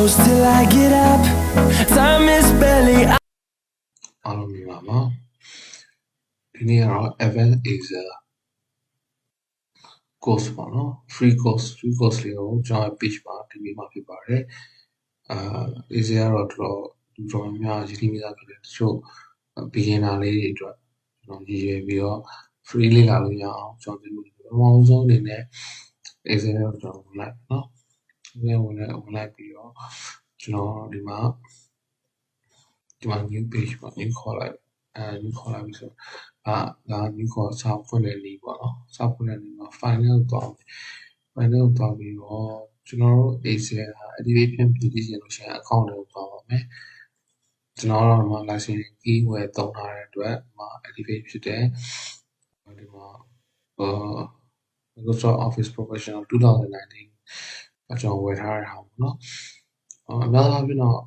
close till I get up. Time is barely. အားလုံးမြင်ပါမှာဒီနေ့ကတော့ Advanced Acer course ပေါ့နော် free course လေးကိုကျွန်တော် page မှာတင်ပေးမှာဖြစ်ပါတယ်Acer ကတော့တော်တော်များများရည်တည်မိသားဖြစ်တယ်တချို့ beginner လေးတွေအတွက်ကျွန်တော်ရည်ရွယ်ပြီးတော့ free လေးလာလို့ရအောင်ကျွန်တော်တင်ပေးတယ်ပထမဆုံးအနေနဲ့ Acer ကိုကျွန်တော်ဝင်လိုက်နော်ဝင်လိုက်ပြီးတော့ကျွန်တော်ဒီမှာ new page ပေါ့ new ခေါ်လိုက်new ခေါ်လိုက်ပြီဆိုဒါ new ခေါ်စာဖွင့်တဲ့နည်းပေါ့နော်စာဖွင့်တဲ့နည်းမှာ final ကိုသွားပြီးတော့ကျွန်တော်တို့ Acer activation ဖြစ်ပြီးရင်လို့ရှိရင် account တွေကိုသွားပါမယ်ကျွန်တော်တို့မှာ license key ဝယ်သုံးထားတဲ့အတွက်ဒီမှာ activate ဖြစ်တယ်ဒီမှာMicrosoft Office Professional 2019ကျွန်တော်ဝယ်ထားတဲ့ဟာပေါ့နော်အများအားဖြင့်တော့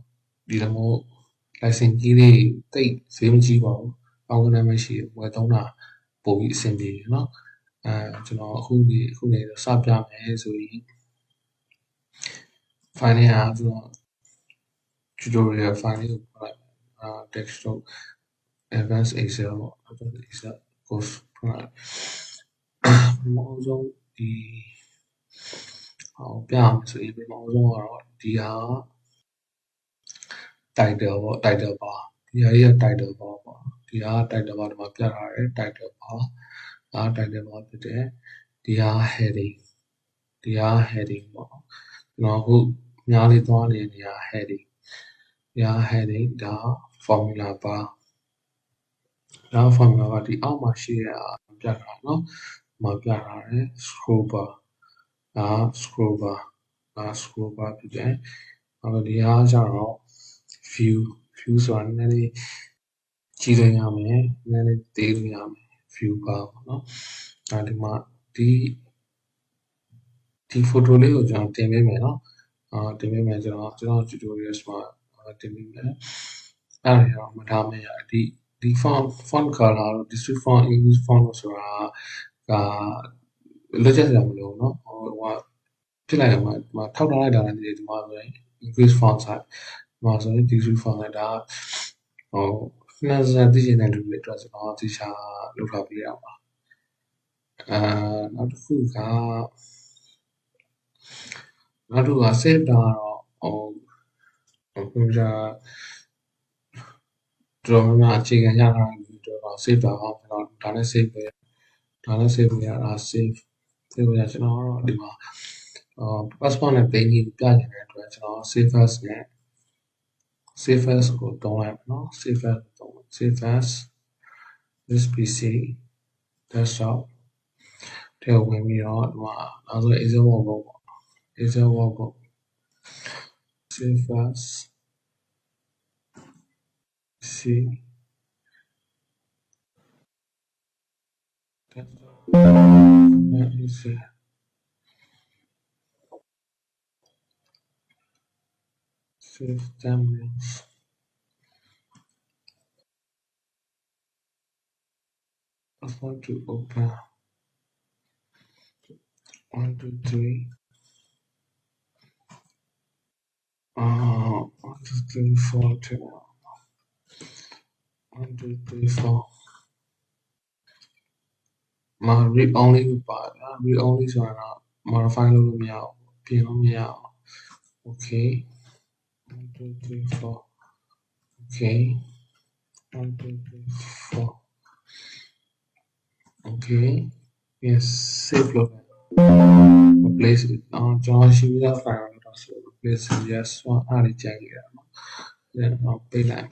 ဒီလိုမျိုး license key တွေတိတ်ဈေးမကြီးပါဘူးအောက်ကလည်းမရှိဝယ်သုံးတာပို့ပြီးအဆင်ပြေတယ်เนาะကျွန်တော်အခုနေစပြမယ်ဆိုရင် file နဲ့အားကျွန်တော် tutorial file လေးကိုဖွင့်လိုက်desktop advanced Acer ပေါ့ advanced Acer course ဖွင့်လိုက်ပထမဆုံးဒီဟောပြအောင်ဆိုရင်ပထမဆုံးကတော့ဒီဟာ title ပေါ့ title bar ဒီဟာရဲ့ title bar ပေါ့ဒီဟာ title bar ဒီမှာပြထားတယ် title bar ဒါ title bar ဖြစ်တယ်ဒီဟာ heading ပေါ့ကျွန်တော်အခုများလေးသွားနေတဲ့နေရာ heading ဒါ formula bar ဒါ formula bar ဒီအောက်မှာရှိတဲ့ပြထားเนาะမှာပြထားတယ် scroll bar ဒါ scroll bar ဖြစ်တယ်ဒီဟာကျတော့ view ဆိုတာနည်းနည်းလေးကြီးလို့ရမယ်နည်းနည်းလေးသေးလို့ရမယ် view bar ပေါ့နော်ဒီမှာဒီ photo လေးကိုကျွန်တော်တင်ပေးမယ်နော်တင်ပေးမယ်ကျွန်တော် tutorials မှာတင်ပေးမယ်အဲ့ဒါတော့မထားမရဒီ font color တို့ district font English font ဆိုတာလက်ချက်စရာမလိုဘူးเนาะဟိုဖြစ်လိုက်တယ်မှာထောက်ထားလိုက်တာလည်းဒီမှာဆိုရင် English font size မှာဆိုရင် district font size ဒါနှာစသိချင်တဲ့လူတွေအတွက်ကျွန်တော်တိကျလုပ်ထားပေးရပါနောက်တစ်ခုက save တာတော့computer တော်တော်များအခြေခံရထားတဲ့လူတွေတော့ save တာတော့ကျွန်တော်ဒါနဲ့ save ရတာ save ရကျွန်တော်တော့ဒီမှာpassport နဲ့ page ကိုပြချင်တဲ့အတွက်ကျွန်တော် save as ကိုတုံးလိုက်ပါနော် save as this PC desktop ထဲဝင်ပြီးတော့ဒီမှာနောက်ဆုံး Acer workbook ပေါ့ save as C desktop Acer save thumbnails I want to open 1 2 3 1 2 3 4 1 2 3 4မှာ read only ပါလား read only ဆိုတာတော့ modify လုပ်လို့မရဘူးပြင်လို့မရဘူး okay 1 2 3 4 okay 1 2 3 4 okay yes save လုပ်replace ကျွန်တော်ရှိပြီးသား file တော့ဆို replace yes အားလေးကြိုက်ရတာပေါ့တော့ပေးလိုက်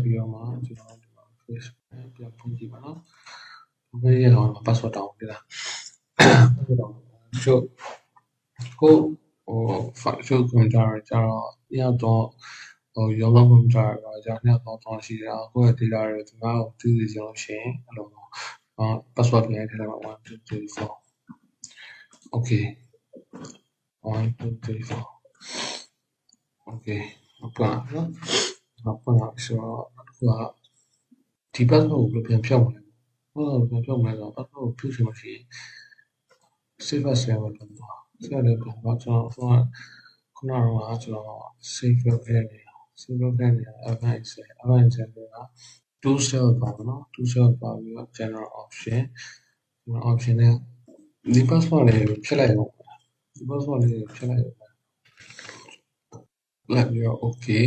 ပြီးတော့မှကျွန်တော်ဒီမှာ face ပြန်ဖွင့်ကြည့်ပါနော်ဘယ်ရအောင် password တောင်းပြလား password တောင်းချုပ်ကိုချုပ်ကွန်ကြတော့ညတော့ရောလုံးကွန်ကြတော့ညတော့ရှိတာကိုယ့်ရဲ့ data တွေဒီမှာကိုသိသိအောင်ရှင်းအဲ့လိုpassword ပြန်ထည့်လိုက်ပါ1 2 3 4 okay 1 2 3 4 okay ဟုတ်ပါပြီဆိုတော့ဒီ password ကိုပြန်ဖြုတ်မယ်password ကိုဖြုတ်ချင်လို့ရှိရင် save as လည်းပဲလုပ်ပါ save လည်းပြန်ပါကျွန်တော် ခုနကတော့ကျွန်တော် save လုပ်ခဲ့နေadvanced ဆိုတာ two step ပါเนาะ2 step ပါပြီးတော့ general option နဲ့ဒီ password လေးကိုဖြတ်လိုက်အောင်ဒီ password လေးကိုဖြတ်လိုက်အောင်လိုက်ပြီးတော့ okay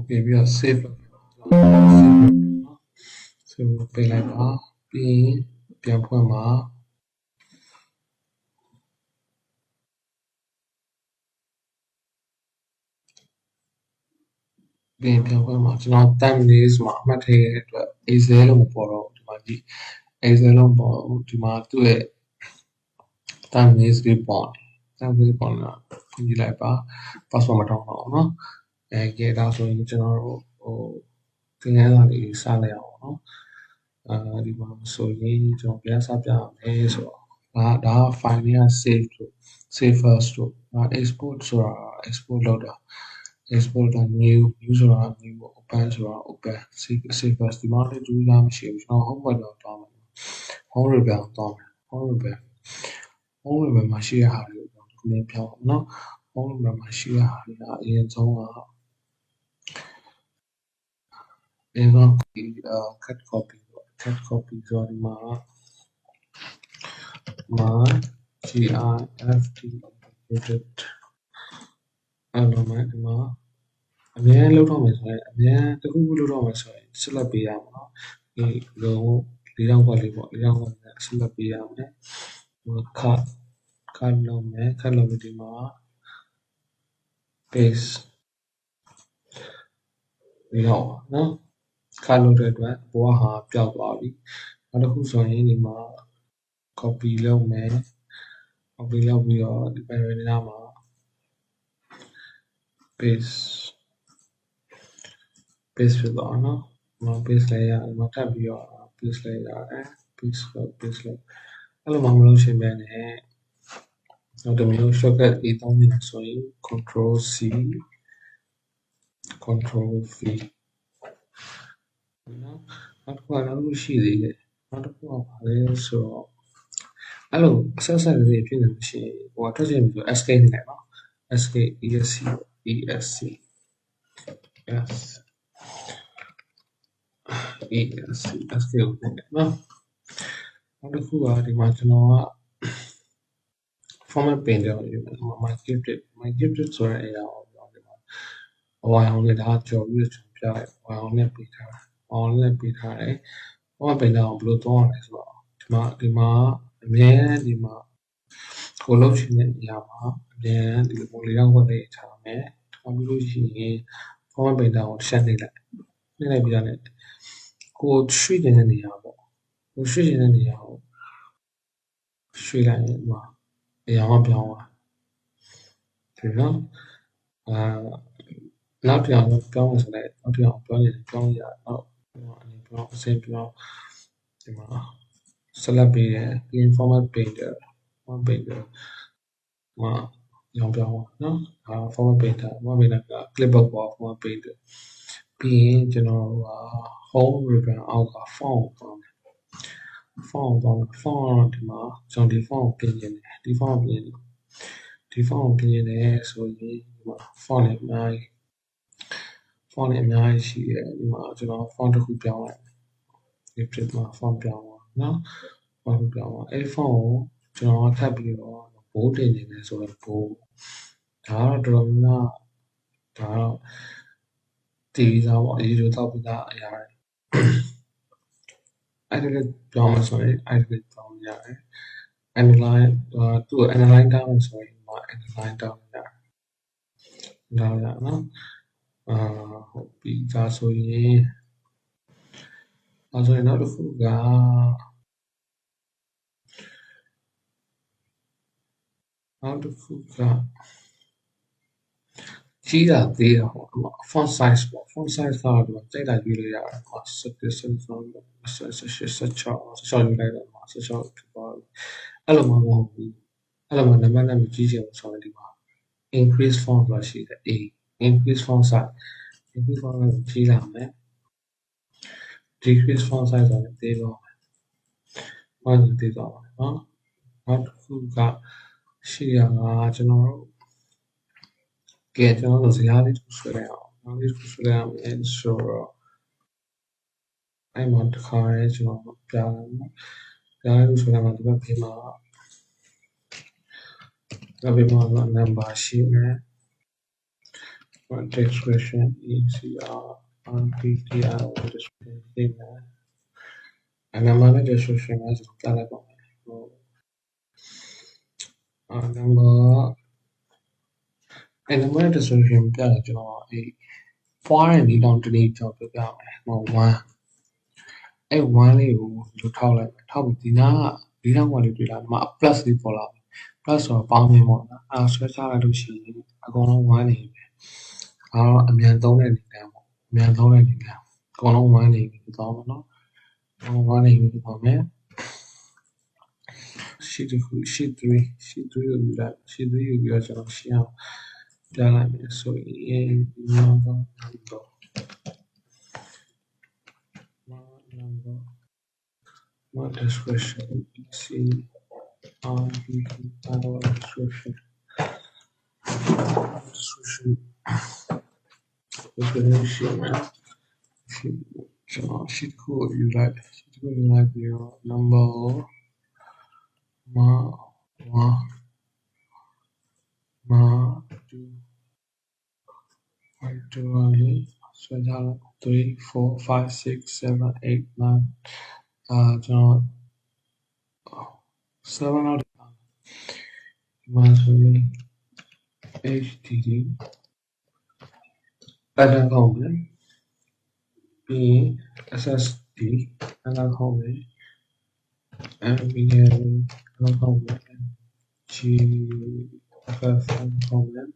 ပြီးတော့ save လုပ်เนาะ save လုပ်ပေးလိုက်ပါပြီးရင်ပြန်ဖွင့်ပါပြန်ဖွင့်ပါကျွန်တော် thumbnails မှာအမှတ်ထည့်ရတဲ့အတွက် Excel လို့မပေါ်တော့ဒီမှာကြည့် Excel လို့ပေါ်ဒီမှာသူ့ရဲ့ thumbnails တွေပေါ်လာဖွင့်ကြည့်လိုက်ပါ password မတောင်းတော့ဘူးเนาะကဲဒါဆိုရင်ကျွန်တော်တို့သင်ခန်းစာလေးစလိုက်အောင်เนาะဒီမှာဆိုရင်ကျွန်တော်ပြန်စပြမယ်ဆိုတော့ဒါ file လေးက save first လို့ export ဆိုတာ export လုပ်တာ export က new ဆိုတာ new open ဆိုတာ open save first ဒီမှာလည်းတူတာမရှိဘူးကျွန်တော် home web တော့တောင်းမယ် home ribbon တောင်းမယ် home ribbon မှာရှိရဟာလေးကိုကျွန်တော်ဒီနေ့ပြောင်းเนาะ home ribbon မှာရှိရဟာလေးကအရင်ဆုံးကcut copy ဆိုဒီမှာgift integrated အဲ့လိုမှဒီမှာအမြဲလောက်တော့မယ်ဆိုရင်အမြဲတခုခုလောက်တော့မယ်ဆိုရင်ဆက်လက်ပေးရမှာเนาะဒီလုံး၄000ခွက်လေးပေါ့၄000ခွက်နဲ့ဆက်လက်ပေးရမယ်cut လုပ်မယ်ပြီးဒီမှာ paste ဒီတော့เนาะcut လုပ်တဲ့အတွက်ဘဝဟာပျောက်သွားပြီနောက်တစ်ခုဆိုရင်ဒီမှာ copy လုပ်မယ်ပြီးတော့ဒီ paragraph မှာ paste ဖြစ်သွားเนาะpaste လိုက်ရဒီမှာထပ်ပြီးတော့ paste လိုက်ရတယ် paste လုပ်အဲ့လိုမှမလုပ်ရှင်ပဲနဲ့နောက်တစ်မျိုး shortcut 3သုံးနေတာဆိုရင် control C control V နော်နောက်တစ်ခုရှိသေးတယ်နောက်တစ်ခုကဘာလဲဆိုတော့အဲ့လိုအဆက်လေးဖြစ်နေလို့ရှိရင်ဟိုကထွက်ချင်ပြီဆို escape နေတယ်နော် escape esc escape နေတယ်နော်နောက်တစ်ခုကဒီမှာကျွန်တော်က format painter ကိုယူမယ် my gifted ဆိုတဲ့အရာကိုပြောပြပါဝိုင်အောင်နဲ့ဒါကြော်ပြီးကျွန်တော်ပြလိုက်ဝိုင်အောင်နဲ့ပေးထားတယ် format painter ကိုဘယ်လိုသုံးရလဲဆိုတော့ဒီမှာအမြဲဒီမှာကိုလုပ်ချင်တဲ့နေရာမှာအမြဲဒီလိုလေးတော့ဝင်နေထားမယ်ထားပြီးလို့ရှိရင် format painter ကိုတစ်ချက်နှိပ်လိုက်ပြီးတော့လည်းကိုရွှေ့နေတဲ့နေရာပေါ့ကိုရွှေ့နေတဲ့နေရာကိုရွှေ့လိုက်ရင်မှာအရာမပြောင်းသွားဒီနော်နောက်တစ်ယောက်ပြောင်းလို့ဆိုလိုက်နောက်တစ်ယောက်ပြောင်းနေပြောင်းရတော့အနေပြောင်းအစင်ပြောင်းဒီမှာဆက်လက်ပေးတယ်ပြီးရင် format painter မှာရောင်ပြောင်းနော် format painter က clipboard ပေါ် format painter ပြီးရင်ကျွန်တော်က home ribbon အောက်က font ကိုတောင်းတယ် font ကတော့ဒီမှာကျွန်တော်ဒီ font ကိုပြင်နေတယ်ဒီ font ကိုပြင်နေဆိုရင်ဒီမှာ font လည်းအများကြီးရှိတယ်ဒီမှာကျွန်တော် font တစ်ခုပြောင်းလိုက်ဒီဖြစ်မှာ font ပြောင်းသွားနော် font ပြောင်းသွားအဲ့ font ကိုကျွန်တော်ထပ်ပြီးတော့ဘိုးတင်နေတယ်ဆိုတော့ဘိုးဒါတော့တော်တော်များဒါတော့တီးစားပေါ့ရေချိုးတောက်ပြီးသားအရာတွေအဲ့ဒါလည်းပြောင်းမှဆိုရင်အဲ့ဒါလည်းပြောင်းရတယ် analyze သူ့ analyze တောင်းဆိုရင် analyze တောင်းရတယ်ဒါရနော်ဟုတ်ပြီဒါဆိုရင်နောက်တစ်ခုကကြီးတာသေးတာပေါ့ font size ပေါ့ font size ကတော့ဒီမှာကြိုက်တာရွေးလို့ရတယ်ပေါ့16ယူလိုက်တော့16ဖြစ်သွားပြီအဲ့လိုမှမဟုတ်ဘူးအဲ့လိုမှနံပါတ်နဲ့မကြီးချင်ဘူးဆိုရင်ဒီမှာ increase font ဆိုတာရှိတယ် increase font size ကြီးလာမယ် decrease font size ဆိုတာသေးတော့မယ်ဟုတ်တယ်သေးတော့မယ်နော်နောက်တစ်ခုကရှိရတာကျွန်တော်တို့ ကဲကျွန်တော်တို့ဇာတ်လေးတစ်ခုဆွဲလိုက်အောင်နောက်လေးတစ်ခုဆွဲလိုက်အောင်ဆိုတော့အဲ့မှာတစ်ခါရဲကျွန်တော်ပြလိုက်နော်ဇာတ်လေးဆွဲလိုက်မှာဒီဘက်ဖေးမှာnumber ရှိမယ် description ECR RPTR description ပေးမယ်အနံပါတ်နဲ့ description ကကျွန်တော်ပြလိုက်ပါမယ်ဟိုnumber အဲ့number နဲ့ description ပြတယ်ကျွန်တော်အဲ့ point နဲ့ဒီတော့တနေ့ကြောက်ပြပြမယ်ဟို1အဲ့1လေးကိုလူထောက်လိုက်ထောက်ပြီးဒီနာကဒီထောက်ကလေးတွေ့လာဒီမှာ plus လေးပေါ်လာတယ် plus ဆိုတော့ပေါင်းနေပေါ့နော်အဲ့ဆွဲချလိုက်လို့ရှိရင်အကုန်လုံး1နေပဲဒါတော့အမြန်သုံးတဲ့နေတန်းပေါ့အမြန်သုံးတဲ့နေတန်းအကုန်လုံး1နေပြီသွားမှာနော်အကုန်လုံး1နေပြီသွားမယ် sheet 3ကိုယူလိုက် sheet 3ကိုပြီးတော့ကျွန်တော်ရှင်းအောင်ပြလိုက်မယ်ဆိုရင်number what description see description sheet ကိုယူလိုက်ပြီးတော့ number ဆွဲကြတော့3 4 5 6 7 8 9ကျွန်တော်7လောက်ဒီမှာဆိုရင် HDD ပတ်တန်းကောင်းမယ်ပြီး SSD ပတ်တန်းကောင်းမယ် NVMe ပတ်တန်းကောင်းမယ် GFS ပတ်တန်းကောင်းမယ်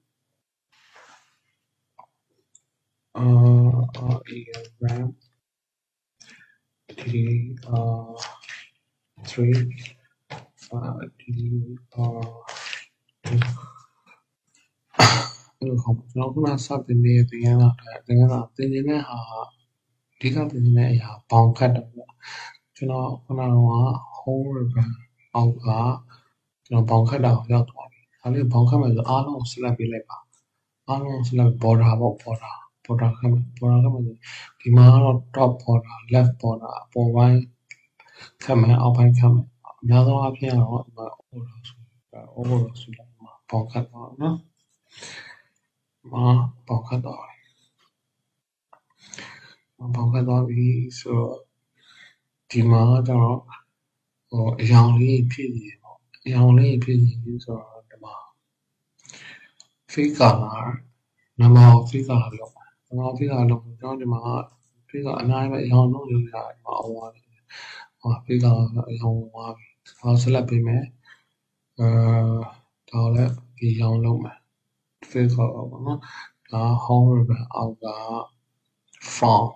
RAM DDR3 အဲ့လိုကျွန်တော်ခုနစတင်နေတဲ့သင်ခန်းစာသင်နေတဲ့ဟာအဓိကသင်နေတဲ့အရာပေါင်ခတ်တယ်ပေါ့ကျွန်တော်ခုနက home ribbon အောက်ကကျွန်တော်ပေါင်ခတ်တာကိုရောက်သွားပြီဒါလေးပေါင်ခတ်မယ်ဆိုအားလုံးကို select ပေးလိုက်ပါအားလုံး select border ပေါ့ border ခတ်မယ်ဒီမှာတော့ top border left border အပေါ်ပိုင်းခတ်မယ်အောက်ပိုင်းခတ်မယ်အများဆုံးအဖြစ်ကတော့ဒီမှာ overall ဆိုတော့ပေါင်ခတ်တော့နော်ပေါင်ခတ်တော့ပြီဆိုတော့ဒီမှာတော့အရောင်လေးဖြစ်နေပေါ့အရောင်လေးဖြစ်နေဆိုတော့ဒီမှာ fake color နံပါတ် fake color လောက်ကျွန်တော်ဒီမှာ fake color အများကြီးပဲအရောင်လုံးလို့ရတယ်ဒီမှာအောင်သွားတယ်fake color အရောင်သွားပြီဒါ select ပေးမယ်ဒါလည်းဒီအရောင်လုံးမယ် fake color ပေါ့နော်ဒါ home ribbon အောက်က font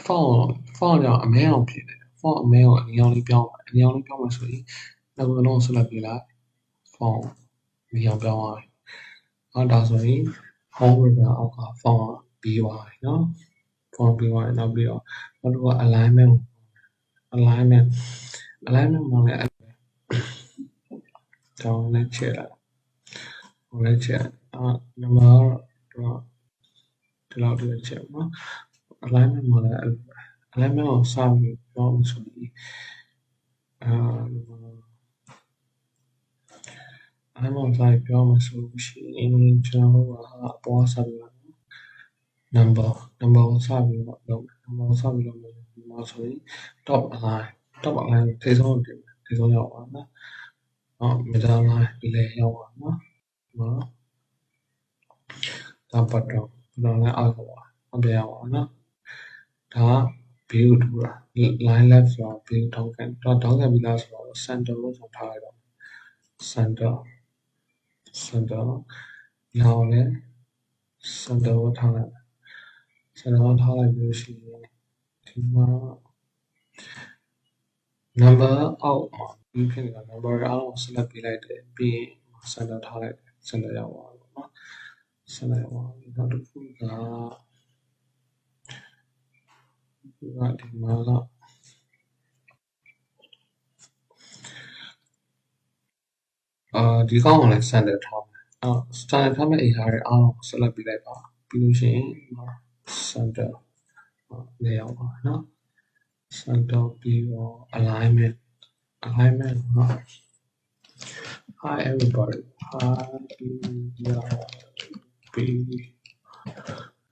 ကြောင့်အမဲအောင်ဖြစ်တယ် font အမဲကိုအရောင်လေးပြောင်းမယ်ဆိုရင်နောက်ဘက်လုံး select ပေးလိုက် font အရောင်ပြောင်းသွားပြီဒါဆိုရင် home ribbon အောက်က font ပြီးသွားပြီနော် font ပြီးသွားရင်နောက်ပြီးတော့နောက်တစ်ခုက alignment မှာလည်းကြောင်းနဲ့ချက်လိုက်နံပါတ်တော့ဒီလောက်တည်းချက်နော် alignment မှာလည်း alignment ကိုစပြီးပြောင်းဆိုရင်alignment ကိုစပြောင်းမယ်ဆိုရင်ကျွန်တော်ကအပေါ်ဆက်ပြီး number ကိုစပြီးတော့လုပ်ဒီမှာဆိုရင် top align ထိပ်ဆုံးတင်ထိပ်ဆုံးရောက်ပါနော်middle line ဒီလေရောက်ပါနော်ဒါပတ်တော့လည်းအောက်ပါအပြရောက်ပါနော်ဒါ view တူတာ line left ဆိုတော့ view တောင်းခံပြီးသားဆိုတော့ center လို့ဆိုထားလိုက်တော့ center နောက်လည်း center ကိုထားလိုက်လို့ရှိရင်ဒီမှာ number အောက်မှာဒီဖြစ်နေတာ number အားလုံး select ပေးလိုက်တယ်ပြီးရင် center ထားလိုက်တယ် center ရောက်သွားတယ်နော် center ရောက်သွားပြီနောက်တစ်ခုကဒီမှာဒီကောင်းကိုလည်း center ထားမယ် standard ထားမဲ့ AI တွေအားလုံး select ပေးလိုက်ပါပြီးလို့ရှိရင် center နေရာပါနော် center ပြီးတော့ alignment hi everybody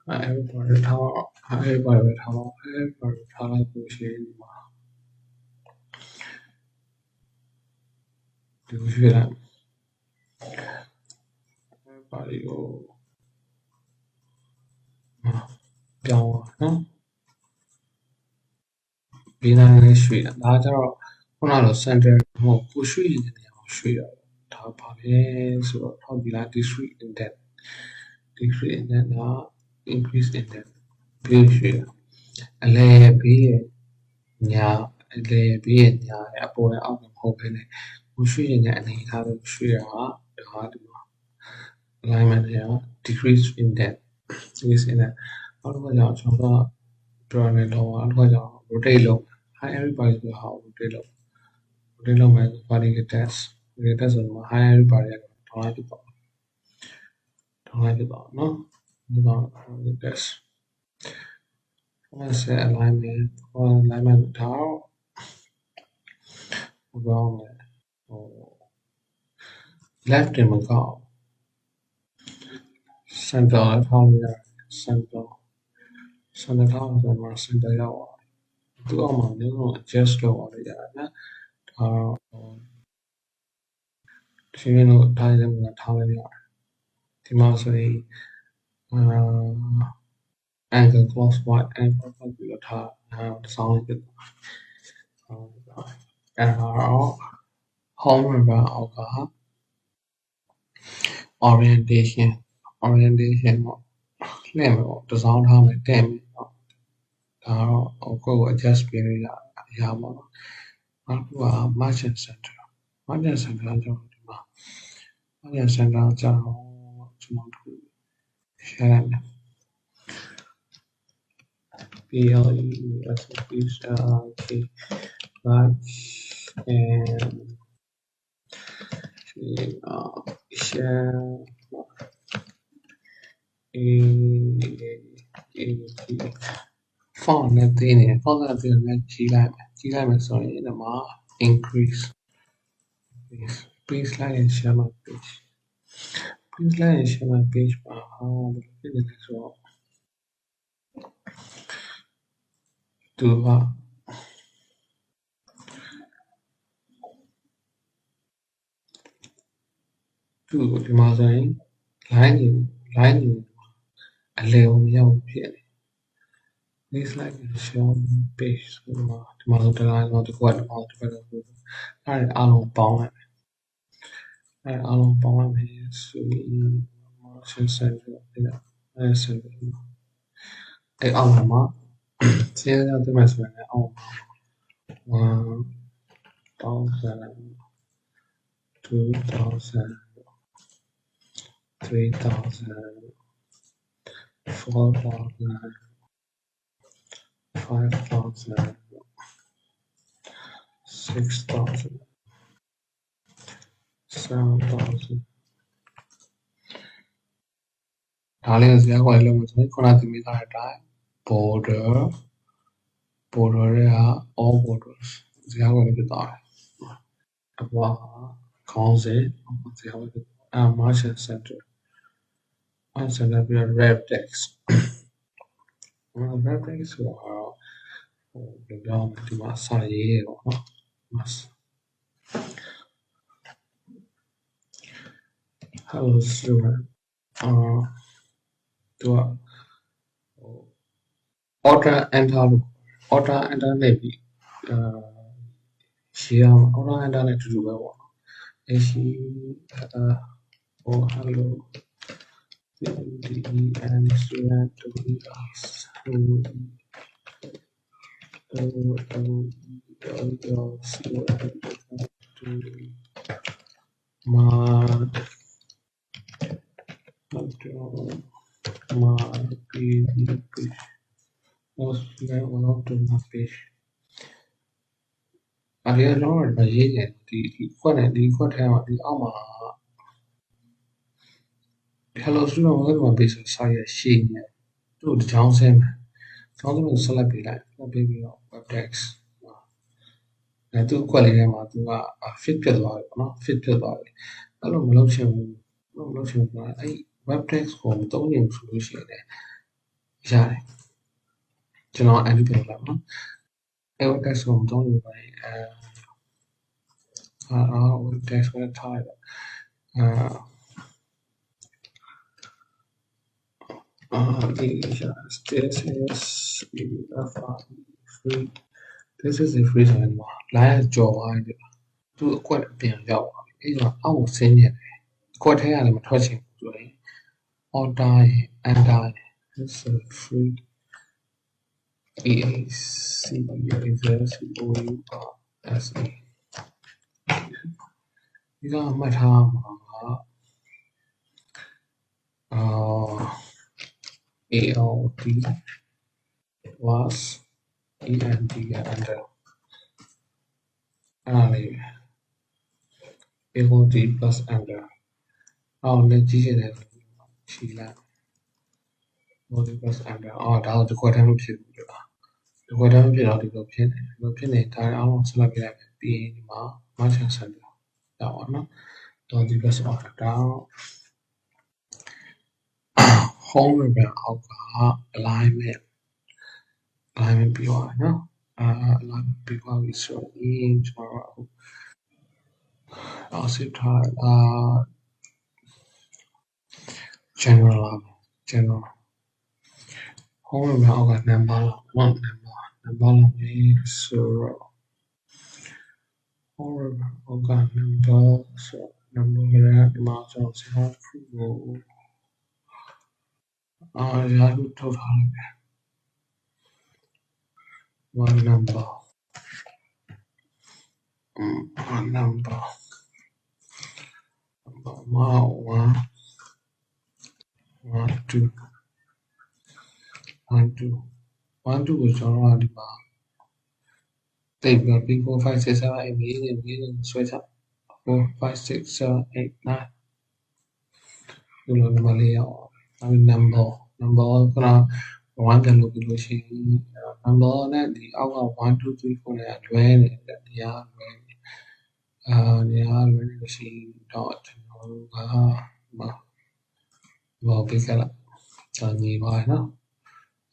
hi everybody ထား everybody ထား everybody ထားလိုက်လို့ရှိရင်ဒီမှာဒီလိုရွှေ့လိုက် everybody ကိုပြောင်းပါနော်ဘေးနားလေးရွှေ့တာဒါကြတော့ခုနကလို center မဟုတ်ကိုရွှေ့နေတဲ့နေရာကိုရွှေ့ရတော့ဒါပါပဲဆိုတော့ထောက်ပြီးလား decrease index က increase index ဘေးရွှေ့တာအလဲဘေးရဲ့ညာအလဲဘေးရဲ့ညာရဲ့အပေါ်ရဲ့အောက်မဟုတ်ဘဲနဲ့ကိုရွှေ့နေတဲ့အနေအထားကိုရွှေ့တာဒါဒီမှာ alignment နဲ့ decrease index နောက်တစ်ခါကျတော့ကျွန်တော်က draw နဲ့တော့နောက်တစ်ခါကျတော့ rotate လုပ် hi everybody ဆိုတော့ rotate လုပ်မယ် vertical test ဆိုတော့ hi everybody ကထောင်းလိုက်ဖြစ်သွားနော်ဒီတော့ vertical test set alignment ထားတော့ left တင်မကောက် center ထားလို့ရတယ် center ထားဆိုတော့ center ရောက်သွားသူ့အောက်မှာမျိုးစုံ adjust လုပ်အောင်လုပ်ရတယ်နော်ဒါတော့ရှင်းင်းလို့ထားရတဲ့ပုံစံထားလိုက်ရတယ်ဒီမှာဆိုရင်angle clockwise angle ပြီးတော့ထားတစ်စောင်းလေးဖြစ်သွားအဲ့ဒါတော့ home river အောက်က orientation ပေါ့လှည့်မယ်ပေါ့တစ်စောင်းထားမယ်တဲ့မယ်ပေါ့ဒါတော့ကိုယ့်ကို adjust ပေးလို့ရပါတော့နောက်တစ်ခုက margin center ကျွန်တော်ဒီမှာ margin center ကျတော့ကျွန်တော်တို့ share လိုက်မယ် PLESSPK large and share font နဲ့တင်းနေ font နဲ့တင်းနေကြီးလိုက်မယ်ဆိုရင်ဒီမှာ increase please like and share my page ပါဘယ်လိုဖြစ်နေလဲဆိုတော့သူကသူ့ကိုဒီမှာဆိုရင် line အလဲကိုမရောက်ဖြစ်နေ please like and share my page ဆိုတော့ဒီမှာဆိုတစ်လိုင်းတော့တစ်ခွက်တော့အဲ့ဒါအားလုံးပေါင်းလိုက်မယ်ဆိုရင် margin center အဲ့ center အဲ့အောက်မှာရှင်းရတဲ့မှာဆိုရင်အောက်မှာ1000 2000 3000 4000 5000 6000 7000ဒါလေးဇာတ်ခွက်လုံးဆိုရင်ခုနကသင်ပေးထားတဲ့အတိုင်း border တွေက all borders ဇာတ်ခွက်လေးဖြစ်သွားတယ်အပွားခေါင်းစဉ်ဇာတ်ခွက်ဖြစ်margin center ပြီးတော့ wrap text wrap text ဆိုတော့ဘယ်လိုပြောမလဲဒီမှာစာရေးရပေါ့နော်hello student သူကorder enter နဲ့ပြီးရှင်းအောင် order enter နဲ့တူတူပဲပေါ့နော်hello and student to us page အရေတော့မရေးရင်ဒီခွက်ထဲမှာဒီအောက်မှာ hello student ဘာလို့မပေးဆိုစာရရှိနေတို့တစ်ချောင်းဆင်းမယ်ချောင်းဆင်းလို့ဆက်လက်ပေးလိုက်ဆက်ပေးပြီးတော့ web text သူကွက်လေးထဲမှာသူက fit ဖြစ်သွားတယ်ပေါ့နော် fit ဖြစ်သွားတယ်အဲ့လိုမလုပ်ချင်ဘူးအဲ့ web text ကိုမသုံးရင်ဆိုလို့ရှိရင်လည်းရတယ်ကျွန်တော် edit လုပ်လိုက်ပါနော်အဲ့ web text ကိုမသုံးရင်ပဲweb text ကိုထားလိုက်this is a free ဆိုရင်မှာ line ကြော်သွားတယ်သူအကွက်အပြင်ရောက်သွားပြီအဲ့တော့အောက်ကိုဆင်းနေတယ်အကွက်ထဲကနေမထွက်ချင်ဘူးဆိုရင် order enter this is free EACOURSE ဒီကမှတ်ထားမှာAOT was END enter အဲ့လေး AOT plus enter အော်လည်းကြီးရတယ်ခြီလိုက် AOT plus enter အော်ဒါတော့ဒီကွက်ထဲမဖြစ်ဘူးလေဒီကွက်ထဲမဖြစ်တော့ဒီလိုဖြစ်နေဒါအားလုံးဆက်လက်ပြလိုက်ပြီးရင်ဒီမှာ merchant center တော့ပါနော်AOT plus order ဒါ home ribbon အောက်က alignment ပြီးသွားတယ်နော်alignment ပြီးသွားပြီဆိုရင်ကျွန်တော်save ထားgeneral home ribbon အောက်က number လောက်ပြီးဆိုတော့ home ribbon အောက်က number ဆို number ကဒီမှာကျွန်တော်ဆက်ဖို့ရာထူးထုတ်ထားလိုက်တယ် one number 1 2ကိုကျွန်တော်ဒီမှာတိတ်ပြီး4 5 6 7 8မြေးနေဆွဲချ4 5 6 7 8 9ဒီလိုနံပါတ်လေးရအောင် number က1ပြန်လုပ်ပြီးလို့ရှိရင် number နဲ့ဒီအောက်က1 2 3 4နဲ့လွဲနေတယ်ဒီဟာလွဲနေလွဲနေလို့ရှိရင်တော့ကျွန်တော်တို့ကဘာပေးကြလားကျွန်တော်ညီပါနော်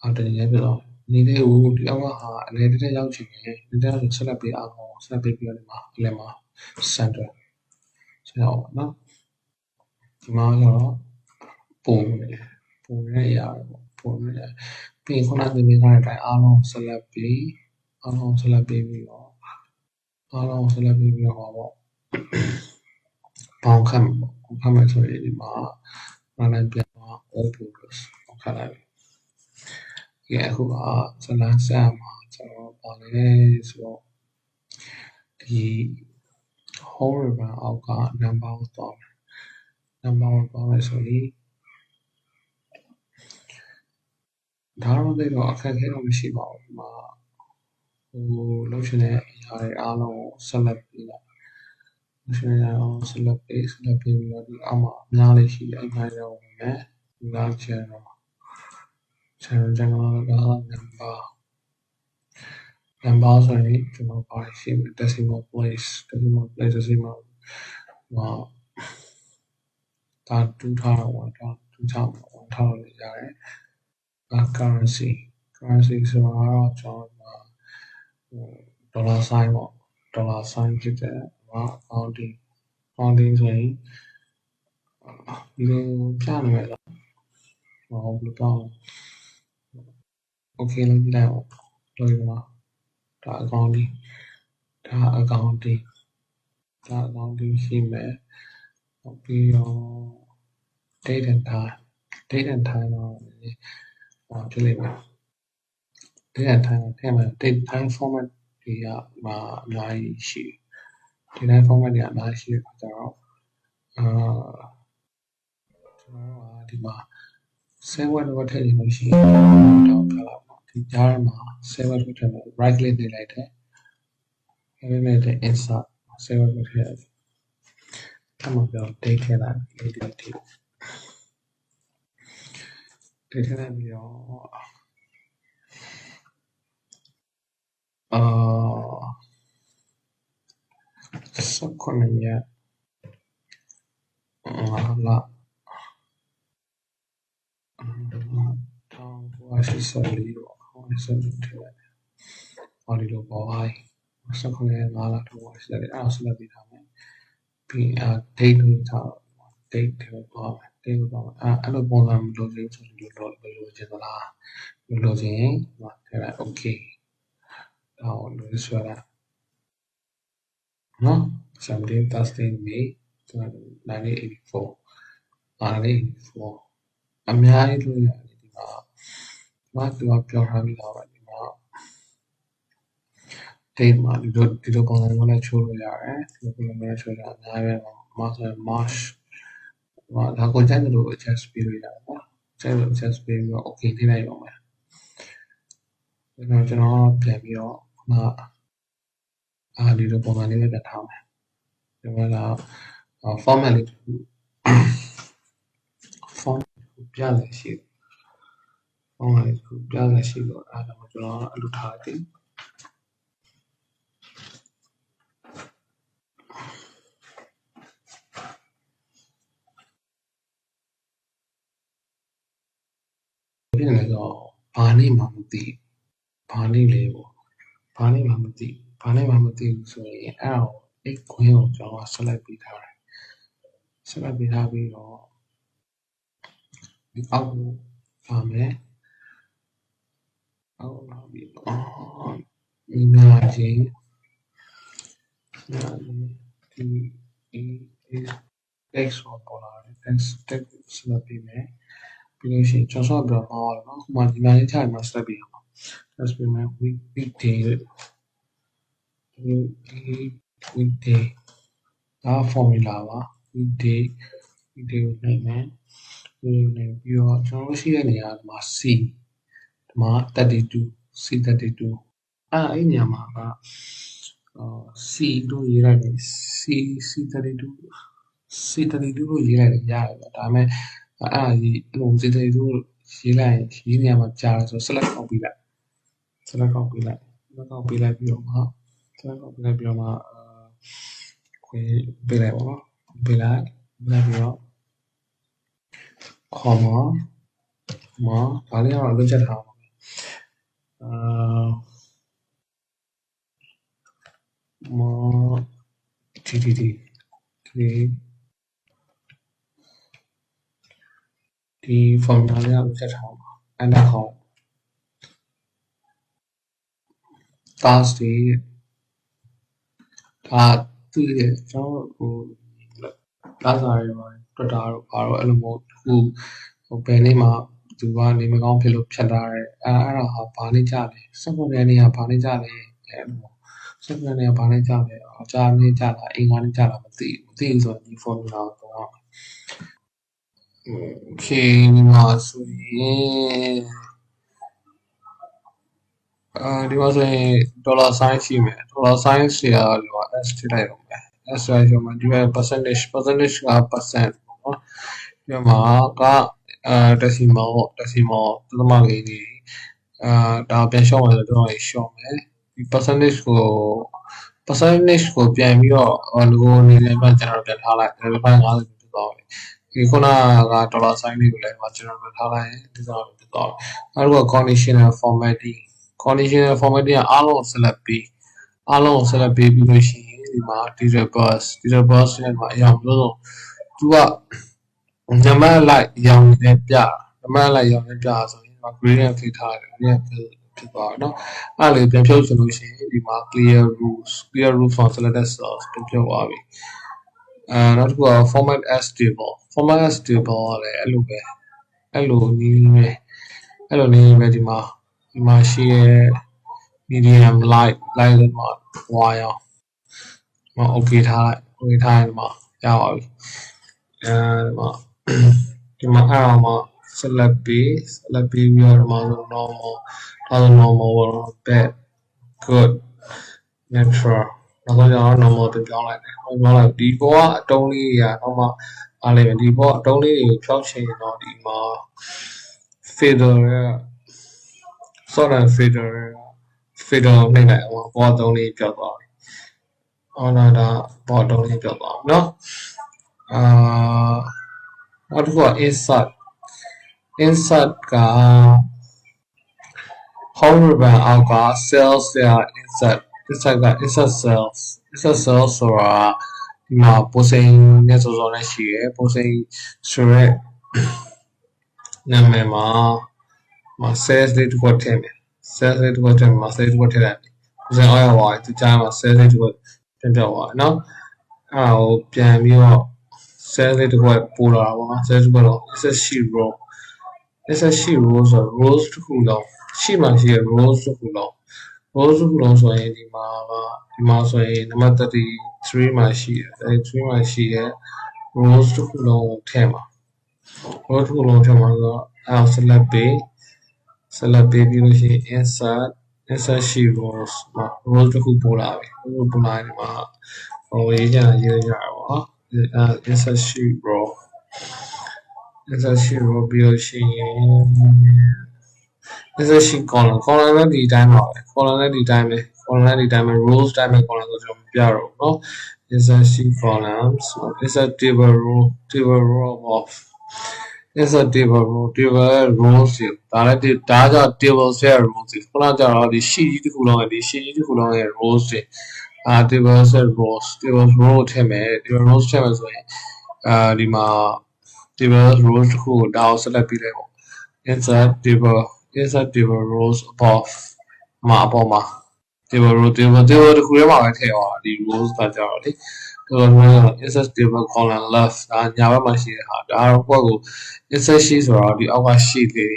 အော်တကယ်ပြတော့နေတဲ့ဦးဒီအောက်ကဟာအလဲတက်ရောက်ချင်တယ်ဒီတက်ဆိုဆက်လက်ပေးအောင်ဆက်ပေးပြီးတော့ဒီမှာအလဲမှာ center ဆိုတော့နော်ဒီမှာတော့ပုံနေရပုံနေပြီးခုနကမြင်ထားတဲ့အတိုင်းအားလုံးဆက်လက်ပေးပြီးတော့ဟောပေါ့ပေါင်းခတ်မယ်ဆိုရင်ဒီမှာနိုင်ပြန်တော့ all progress ခတ်လိုက်ပြီအခုကဇလန်းဆက်မှာကျွန်တော်ပါလဲဆိုတော့ဒီ home ribbon အောက်က number ကိုသွားမယ်ဆိုရင်ဒါတော့တော့အခက်အခဲတော့မရှိပါဘူးဒီမှာလုပ်ရှင်တဲ့အရာတွေအားလုံးကိုဆက်လက်ပြီးတော့ဆက်လက်ပြီးတော့ဒီအောက်မှာအများလေးရှိတယ်အများကြီးတော့ဝင်မယ်ဒီလောက် channel က number ဆိုရင်ကျွန်တော်ပါရှိမယ် decimal place ဒါတူထားတော့ထားလို့ရတယ်currency ဆိုတာတော့ကျွန်တော်dollar sign ပေါ့dollar sign ဖြစ်တဲ့ accounting ဆိုရင်ဒီလိုပြနေမယ်လားဘယ်လိုပေါ့ okay လို့ပြလိုက်အောင်လို့ဒီမှာဒါ accounting ရှိမယ်ပြီးတော့ date and time တော့ဖြစ်လိမ့်မယ် date and time ထဲမှာ date time format တွေကအများကြီးရှိတယ် date time format တွေအများကြီးရှိတဲ့အခါကျတော့ကျွန်တော်တို့ကဒီမှာ server တော့ထည့်နေလို့ရှိရင်တော့ခါလာပါဒီကြားထဲမှာ server ကိုထည့်မယ် right click နေလိုက်တယ်အဲ့ဒီနဲ့ insert server ကိုထည့်လိုက်အဲ့မှာပြော date ထည့်လိုက် date date ထည့်လိုက်ပြီးတော့19ရက်လ1984ပေါ့1984ထည့်လိုက်ဟောဒီလိုပေါ်သွားပြီ19ရက်5လ1984အဲ့ဒါဆက်လက်ပြီးထားမယ်ပြီးdate လို့ထားတော့ date ထည့်သွားမယ် date ကိုသွားမယ်အဲ့လိုပုံစံမလို့သေးဆိုလို့လိုချင်သလားလိုချင်ရင်ထည့်လိုက် okay ဒါကိုလိုဆွဲလိုက်နော် 17 Thursday May 1984 1984အများကြီးလို့ရတယ်ဒီမှာသူကပြောထားပြီးတော့ဒီမှာ date မှာဒီလိုပုံစံမျိုးနဲ့ချိုးလို့ရတယ်ဒီလိုပုံစံမျိုးနဲ့ချိုးတာအများပဲမှာဆိုရင် March ဒါကိုကြိုက်တယ်လို့ adjust ပေးလို့ရတယ်နော်ကြိုက်လို့ adjust ပေးပြီးတော့ okay ထိလိုက်ရုံပဲကျွန်တော်ပြန်ပြီးတော့ဒီလိုပုံစံလေးပဲပြန်ထားမယ်ဒီမှာကformat လေးတစ်ခု format ပြတယ်ရှိတယ် format လေးတစ်ခုပြတယ်ရှိတော့အဲ့ဒါကိုကျွန်တော်အလုပ်ထားတယ်ဖြစ်နေတော့ဘာနေမှမသိဘာနေလဲပေါ့ဘာနေမှမသိဘူးဆိုရင်အဲ့ဒါကိုအိတ်ခွင်းကိုကျွန်တော်ဆက်လိုက်ပေးထားတယ်ဆက်လိုက်ပေးထားပြီးတော့ဒီအောက်ကိုပါမယ်အောက်လာပြီးတော့ဒီမှာချင်းဒီtext ပေါ်လာတယ် text ဆက်လိုက်ပေးမယ်ပြီးလို့ရှိရင်ကျွန်တော်ဆက်ပြီးတော့မှားတယ်နော်ခုမှဒီမှာလေးထားမှာဆက်ပြီးအောင် just be my weekday ဒါ formula ပါ weekday ကိုနိုင်မယ်ပြီးတော့ကျွန်တော်ရှိတဲ့နေရာမှာ C ဒီမှာ32 C32 အဲ့နေရာမှာကC လို့ရေးလိုက်တယ် C32 လို့ရေးလိုက်တယ်ရတယ်ပေါ့ဒါပေမဲ့အဲ့ဒီC32 ရေးလိုက်ရေးနေရာမှာကြားတယ်ဆို select ကောက်ပြီးလိုက်ပြီးတော့မှခွဲပေးလိုက်ပြီးတော့ပေါ့နော်ပေးလိုက်ပြီးတော့comma ဒါလေးကတော့လုပ်ချက်ထားပါမယ်TTT ဒီ formula လေးကလုပ်ချက်ထားပါအဲ့ဒါဟောThursday ဒါသူ့ရဲ့ကျွန်တော်လာစားရပါတွတ်တာတော့ဘာတော့အဲ့လိုမျိုးဟိုဘယ်နေ့မှသူကနေမကောင်းဖြစ်လို့ဖြတ်ထားတယ်အဲ့ဒါဟာဘာနေကြလဲ19ရက်နေ့ကဘာနေကြလဲအဲ့လို19ရက်နေ့ကဘာနေကြလဲကြာနေကြတာအင်္ဂါနေကြတာမသိဘူးဆိုတော့ဒီ formula ကိုတော့okay ဒီမှာဆိုရင်ဒီမှာဆိုရင် dollar sign ရှိမယ် dollar sign ရှိရလို့ s ထည့်လိုက်အောင်ပဲ s ဆိုရင်ဒီမှာ percentage က percent ပေါ့နော်ဒီမှာကdecimal သမလေးတွေဒါပြန်ရှော့မယ်ဆိုတော့ရှော့မယ်ဒီ percentage ကိုပြန်ပြီးတော့လိုနေလည်းမှကျွန်တော်ပြန်ထားလိုက်50ဖြစ်သွားပြီဒီခုနက dollar sign လေးကိုလည်းကျွန်တော်ပြန်ထားလိုက်ရင်ဒီစားဖြစ်သွားပြီအဲ့တော့ conditional formatting ကအားလုံးဆက်လက်ပြီးပြီးလို့ရှိရင်ဒီမှာ detail bus နဲ့မှာအရောင်မျိုးသူကနံပါတ်လိုက်ရောင်နဲ့ပြဆိုရင် gradient ဖိထားတယ် gradient ဖြစ်သွားတော့အဲ့လေပြန်ဖြုတ်ချင်လို့ရှိရင်ဒီမှာ clear rules from selected cells ပြန်ဖြုတ်သွားပြီနောက်တစ်ခုက format as table လည်းအဲ့လိုနည်းပဲဒီမှာရှိရဲ့ medium light လို့မှာဝါရော okay ထားလိုက်ဒီမှာရပါပြီဒီမှာအဲ့မှာ select ပြီးပြီးတော့ဒီမှာ normal bad good neutral နောက်ဆုံးကျွန်တော် normal ပြန်ပြောင်းလိုက်ဒီပေါ်ကအတုံးလေးတွေကတော့မှအားလည်းဒီပေါ်အတုံးလေးတွေကိုဖြောက်ချင်တော့ဒီမှာ fader sort of fader နေလိုက်ဘောသုံးလေးပြောက်သွားပြီအော်ဒါဘောသုံးလေးပြောက်သွားเนาะနောက်တစ်ခုက insert က home ribbon အောက်က cells တွေက insert က insert cells ဆိုတာဒီမှာပိုစိန်နဲ့စောစောနဲ့ရှိရယ်ပိုစိန်ဆိုရဲနာမည်မှာ cells လေးတစ်ခုထည့်မယ် cells လေးတစ်ခုထည့်မှာ cells တစ်ခုထည့်လိုက်ပိုစိန်အောက်ရောက်သွားပြီသူကြားမှာ cells လေးတစ်ခုပြန်ပြောက်သွားเนาะအဲ့ဒါကိုပြန်ပြီးတော့ cells လေးတစ်ခုပို့လာတာပေါ့နော် cells တစ်ခုတော့ insert sheet row ဆိုတော့ rows တစ်ခုလုံးရှိမှရှိရ rows တစ်ခုလုံးဆိုရင်ဒီမှာဆိုရင်နံပါတ်33မှာရှိတယ်33မှာရှိတဲ့ rows တစ်ခုလုံးကိုထည့်မှာ rows တစ်ခုလုံးထည့်မှာဆိုတော့အဲ့ဒါ select ပေးပြီးလို့ရှိရင် insert sheet rows မှာ rows တစ်ခုပို့လာပြီပို့လာရင်ဒီမှာဟိုရေးကြတာရေးရတာပေါ့နော်insert sheet row ပြီးလို့ရှိရင် insert sheet column လည်းဒီတိုင်းပါပဲ column လည်းဒီတိုင်းပဲ rows တိုင်းပဲ column ဆိုကျွန်တော်မပြတော့ဘူးเนาะ insert sheet columns insert table row of insert table rows ဒါကြောင့် table ဆရာ rows ခုနကကြတော့ဒီ sheet ကြီးတစ်ခုလုံးရဲ့ rows တွေtable set row ထည့်မယ် table rows ထည့်မယ်ဆိုရင်ဒီမှာ table rows တစ်ခုကိုဒါကို select ပြီးလိုက်ပေါ့ insert table rows above မှာအပေါ်မှာ table တစ်ခုထဲမှာပဲထည့်အောင်ဒီ rows ကကြတော့လေinsert table column left ဒါညာဘက်မှာရှိတဲ့ဟာဒါတော့ကိုယ့်ကို insert sheet ဆိုတော့ဒီအောက်က sheet လေး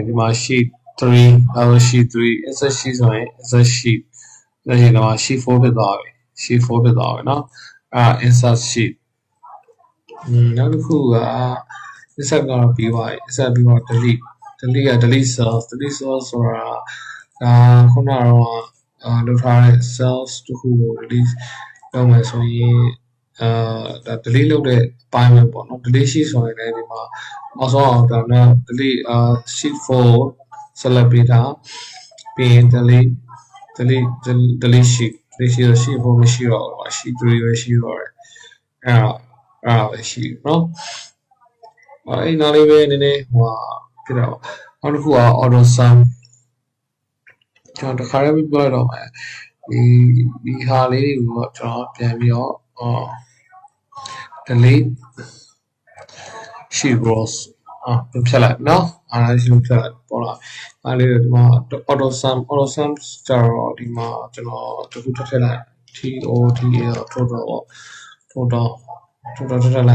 ဒီမှာ sheet 3နောက် sheet 3 insert sheet ဆိုရင် insert sheet ဒါရင်တော့ sheet 4ဖြစ်သွားပြီเนาะinsert sheet နောက်တစ်ခုက insert ကတော့ပြီးသွားပြီ insert ပြီးတော့ delete cells ဆိုတာဒါခုနကတော့လုပ်ထားတဲ့ cells တစ်ခုကို delete လုပ်မယ်ဆိုရင်ဒါ delete လုပ်တဲ့အပိုင်းပဲပေါ့နော် delete sheet ဆိုရင်လည်းဒီမှာအောက်ဆုံးအောင်ဒါနဲ့ delete sheet 4 select ပေးတာပြီးရင် delete sheet ဆို sheet 4မရှိတော့ဘူး sheet 3ပဲရှိတော့တယ်အဲ့ဒါပဲရှိเนาะအဲ့နားလေးပဲနည်းနည်းဖြစ်တာပေါ့နောက်တစ်ခုက auto sum ကျွန်တော်တခါတည်းပြလိုက်တော့မယ်ဒီဟာလေးတွေကိုကျွန်တော်ပြန်ပြီးတော့delete sheet rows ဖြတ်လိုက်နော်အားလုံးဖြတ်လိုက်ပေါ်လာအားလေးဒီမှာ auto sum ကျတော့ဒီမှာကျွန်တော်တစ်ခုထည့်လိုက် total ထည့်လို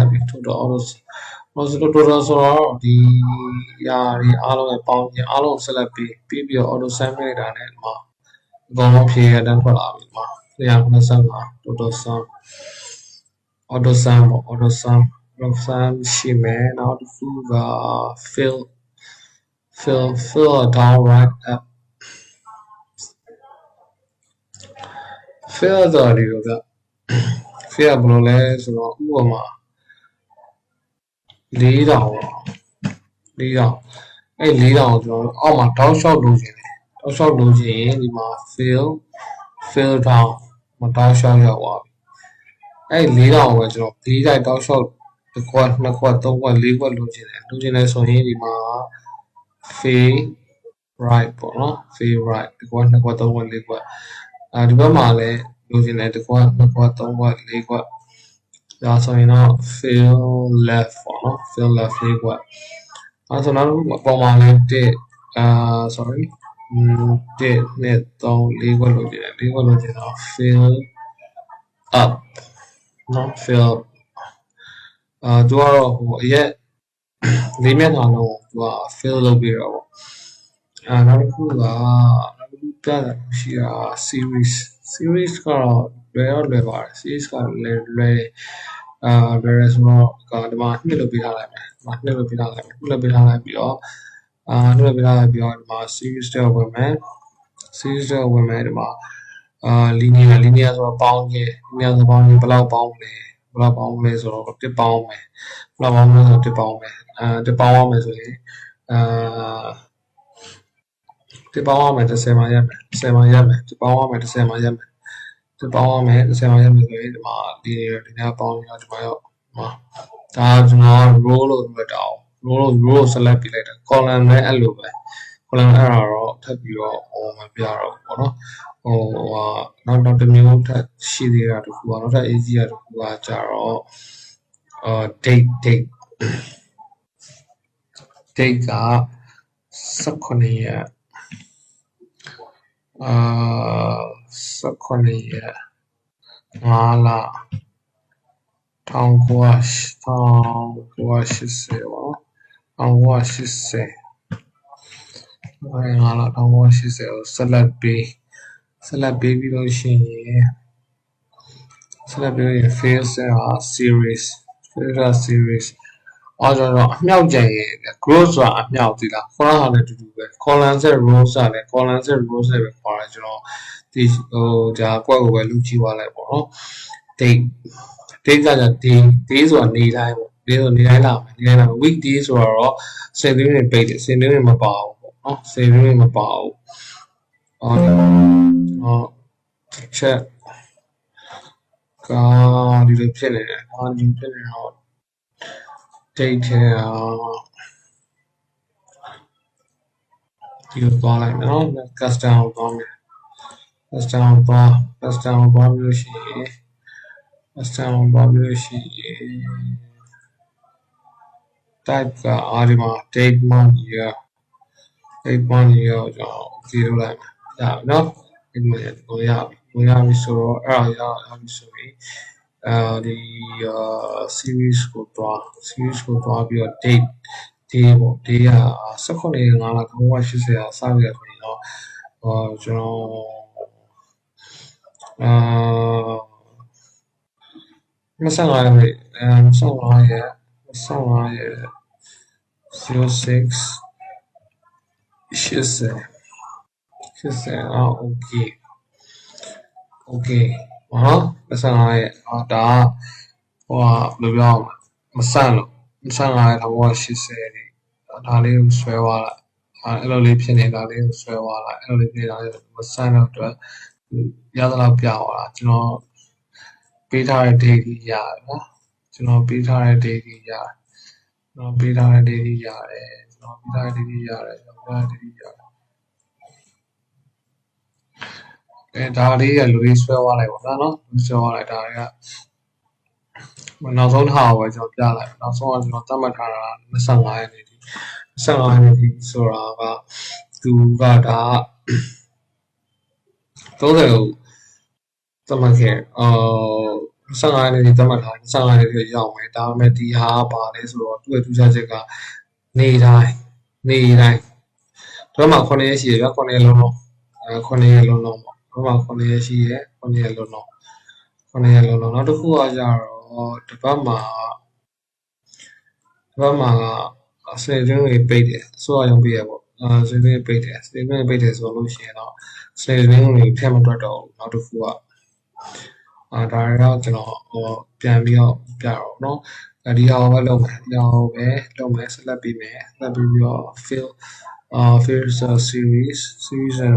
က်ပြီ total auto total ဆိုတော့ဒီရာတွေအားလုံးနဲ့ပေါင်းခြင်းအားလုံး select ပြီးတော့ auto sum လိုက်တာနဲ့ဒီမှာအကုန်လုံးဖြည့်ရတဲ့ထွက်လာပြီဒီမှာ125 total sum auto sum ရှိမယ်နောက်တစ်ခုက fill down right up fill တော့ဒီလိုက fill ဘယ်လိုလဲဆိုတော့ဥပမာ4000အဲ့4000ကိုကျွန်တော်အောက်မှာတောက်လျှောက်လိုချင်ရင်ဒီမှာ fill down မတောက်လျှောက်ရောက်သွားပြီအဲ့4000ကိုပဲကျွန်တော်4တိုက်တောက်လျှောက်တစ်ခွက်နှစ်ခွက်သုံးခွက်လေးခွက်လိုချင်တယ်ဆိုရင်ဒီမှာ fill right ပေါ့နော် fill right တစ်ခွက်နှစ်ခွက်သုံးခွက်လေးခွက်ဒီဘက်မှာလည်းလိုချင်တယ်တစ်ခွက်နှစ်ခွက်သုံးခွက်လေးခွက်ဒါဆိုရင်တော့ fill left ပေါ့နော် fill left လေးခွက်ဆိုတော့အပေါ်မှာလည်းsorry 1 2 3 4ခွက်လိုချင်တယ်4ခွက်လိုချင်တော့ fill up နော် fill သူကတော့အရက်လေးမျက်နှာလုံးသူက fill လုပ်ပြီးတော့ပေါ့နောက်တစ်ခုကပြတာရှိတာ series ကတော့လွယ်ပါတယ် series ကလွယ်လွယ်ဆိုတော့ဒီမှာနှစ်လုပ်ပေးထားလိုက်မယ်နှစ်လုပ်ပေးထားလိုက်ပြီးတော့ဒီမှာ series တွေဝင်မယ်ဒီမှာlinear ဆိုတော့ပေါင်းခြင်းဘယ်လောက်ပေါင်းလဲဘယ် လောက်ပေါင်းလဲဆိုတော့တစ်ပေါင်းမယ်ဘယ်လောက်ပေါင်းလဲဆိုတစ်ပေါင်းမယ်တစ်ပေါင်းအောင်မယ်ဆိုရင်တစ်ပေါင်းအောင်မယ်30မှာရက်မယ်30မှာရက်မယ်တစ်ပေါင်းအောင်မယ်30မှာရက်မယ်တစ်ပေါင်းအောင်မယ်30မှာရက်မယ်ဆိုရင်ဒီမှာဒီညပေါင်းရောဒီမှာရောဒါကျွန်တော် row လို့ပြောတာrow select ပြလိုက်တာ column နဲ့အဲ့လိုပဲ column အဲ့ဒါတော့ထပ်ပြီးတော့မပြတော့ဘူးပေါ့နော်နောက်တစ်မျိုးထပ်ရှိသေးတာတခုကနောက်ထပ် easy ရတခုကကြတော့dateက18ရက်18ရက်5လ1980ပေါ့19805လ1980ကိုဆက်လက်ပေးပြီးလို့ရှိရင်ဆက်လက်ပြီးရင် fail series အော်ကျွန်တော်အမြောက်ကြံရင် growth ဆိုတာအမြောက်သီးလား column ဟာလည်းတူတူပဲ column ဆက် row ဆက်လည်း column ဆက် row ဆက်ပဲခေါ်တယ်ကျွန်တော်ဒီဒါကွက်ကိုပဲလူကြည့်သွားလိုက်ပေါ့နော် date ကကြ day ဆိုတာနေတိုင်းပေါ့ day ဆိုနေတိုင်းလာမယ် weekday ဆိုတော့စင်သွင်းနေပိတ်တယ်စင်သွင်းနေမပါဘူးပေါ့နော်စင်သွင်းနေမပါဘူးကျွန်တော်ချက်ဒီလိုဖြစ်နေတယ်ဒီဖြစ်နေတော့ date ထဲဒီလိုသွားလိုက်မယ်နော် custom ကိုသွားမယ် custom သွားပြီးလို့ရှိရင် type ကဒီမှာ date month year ကိုကျွန်တော်ကြည့်လို့လိုက်မယ်ရပြီနော်ဒီမှာကိုရပြီဆိုတော့အဲ့ဒါရပြီဆိုရင်ဒီ series ကိုသွားပြီးတော့ date ပေါ့ day က18ရက်5လ1980ကစပြီးတော့ဆိုရင်တော့ကျွန်တော်25ရက်06 80 okay 25ရက်ဒါဘယ်လိုပြောမဆန့်လို့25ရက်1980ဒါလေးကိုဆွဲသွားလိုက်အဲ့လိုလေးဖြစ်နေတာလေးကိုဆွဲသွားလိုက်အဲ့လိုလေးဖြစ်နေတာမဆန့်တော့အတွက်ရသလောက်ပြသွားတာကျွန်တော်ပေးထားတဲ့ date ကြီးရတယ်နော်ကျွန်တော်ပေးထားတဲ့ date ကြီးရတယ်ဒါလေးကလူကြီးဆွဲသွားလိုက်ပါနော်ဆွဲသွားလိုက်ဒါတွေကနောက်ဆုံးထားကိုပဲကျွန်တော်ပြလိုက်နောက်ဆုံးကကျွန်တော်သတ်မှတ်ထားတာ25ရက်နေ့ဒီဆိုတာကသူကဒါ30ကိုသတ်မှတ်ခဲ့25ရက်နေ့သတ်မှတ်ထား25ရက်နေ့ရောက်မယ်ဒါပေမဲ့ဒီဟာပါလဲဆိုတော့သူ့ရဲ့ထူးခြားချက်ကနေတိုင်းတော့မှ9ရက်ရှိရပြ9ရက်လုံးပေါ့တော့မှ9ရက်ရှိရ9ရက်လုံးနောက်တစ်ခုကကြတော့တစ်ပတ်မှာကစနေတွင်းပိတ်တယ်အစိုးရရုံးပိတ်ရပေါ့စနေတွင်းပိတ်တယ်ဆိုလို့ရှိရင်တော့စနေတွင်းကိုထည့်မတွက်တော့နောက်တစ်ခုကဒါတော့ကျွန်တော်ပြန်ပြီးတော့ပြတော့เนาะဒီဟာကိုပဲလုပ်မယ်ဆက်လက်ပြီးပြီးတော့ fill series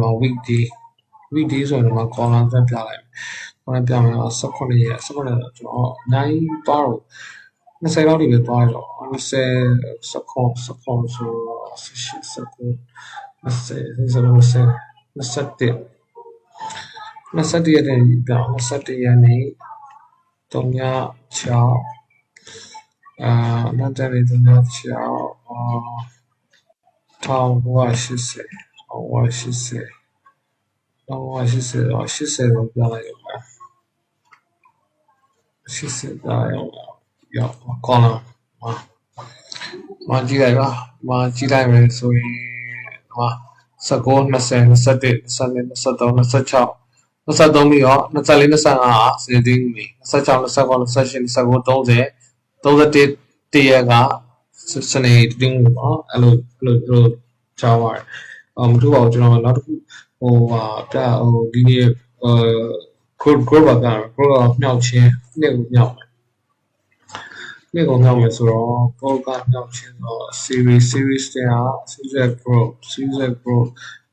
မှာ weekday ဆိုရင်တော့ column ဆက်ပြလိုက်မယ်ပြမယ်18ရက်ကျွန်တော်နိုင်ပါတော့20လောက်တွေပဲသွားတော့20ဆို21ရက်နေ့ပြောင်း21ရက်နေ့3ည6နောက်တဲ့နေ့3ည6 1980ကိုပြောင်းလိုက်ရမယ်80ဒါရောက်ကောင်းလားကြည့်လိုက်ပါကြည့်လိုက်မယ်ဆိုရင်19 20 21 22 23 26 23ပြီးတော့24 25စနေတင်းပြီ26 29 28 29 30 31တရက်ကစနေတင်းပေါ့အဲ့လိုချားပါတယ်မထူးပါဘူးကျွန်တော်နောက်တစ်ခုဒီနေ့group ကမြောက်ချင်းနှစ်ကိုမြောက် နှစ်ကိုမြောက်မယ်ဆိုတော့ pro ကမြောက်ခြင်းဆိုတော့ series တဲ့ဟာ series pro